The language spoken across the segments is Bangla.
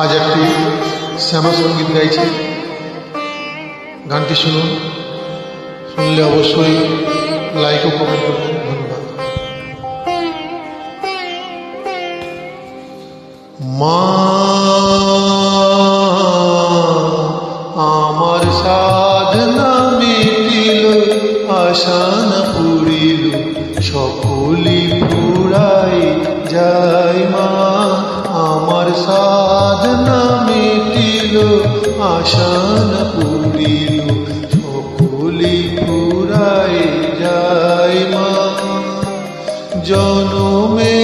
আজ একটি শ্যামা সঙ্গীত গাইছে, গানটি শুনুন। শুনলে অবশ্যই লাইক ও কমেন্ট করবেন। ধন্যবাদ। মা আমার সাধনা মিটিল, আশা না পুরিল, সকলি পুরাই যায়। মা আমার সাধনা মিটিল, আশা না পুরিল, সকলি পুরাই যায়। মা জনমে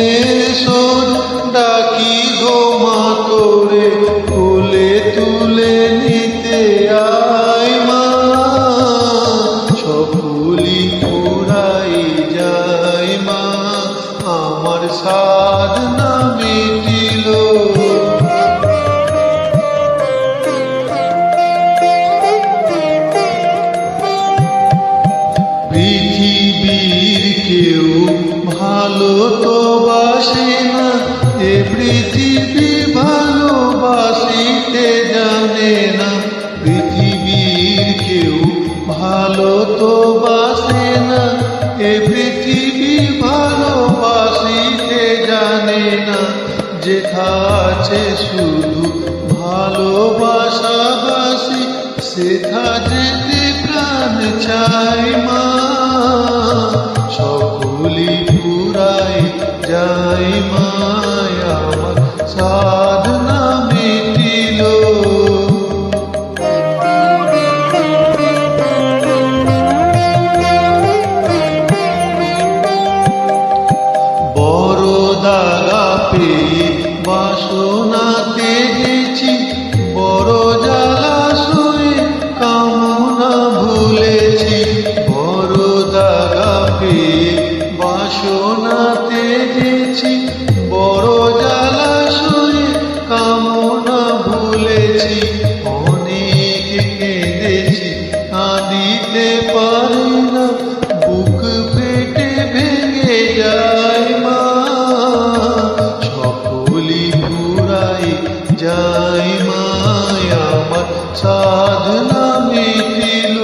সোর ডাকি গো মা তোরে, তুলে তুলে নিতে আয়। মা সকলি পুরাই যায়। মা আমার সাধনা মিটিল। পৃথিবীর কেউ ভালো তো বাসে না, এ পৃথিবী ভালোবাসিতে জানে না। পৃথিবীর কেউ ভালো তো বাসে না, এ পৃথিবী ভালোবাসিতে জানে না। যেথা আছে শুধু ভালোবাসাবাসি, সেথা যেতে প্রাণ চাই। মা সকলি পুরাই যাই। মা আমার সাধনা মিটিল। বড় দাগা পেয়ে বাসনাতে গেছি, বড় জ্বালা সয়ে কামনা ভুলেছি। বড় দাগা পেয়ে বাসনাতে গেছি, বড় জ্বালা সয়ে কামনা ভুলেছি। অনেক কেঁদেছি, কাঁদিতে পারি না, বুক পেটে ভেঙে যায়। মা সকলি পুরাই যায়। মা আমার সাধনা মিটিল,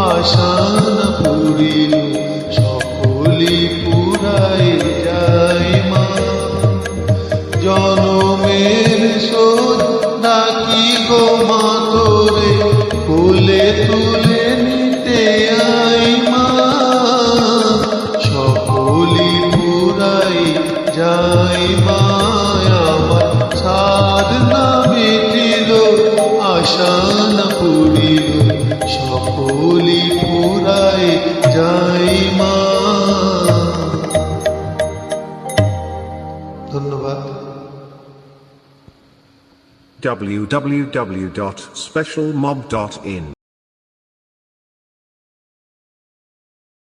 আশা না পুরিল, সকলি পুরাই যায়। মা জনমের শোধ ডাকি গো মা তোরে, কোলে তুলে নিতে আই। মা সকলি পুরাই যায়। মা আমার সাধনা মিটিল, আশা না পুরিল, সকলি পুরাই যায়। মা ধন্যবাদ। www.specialmob.in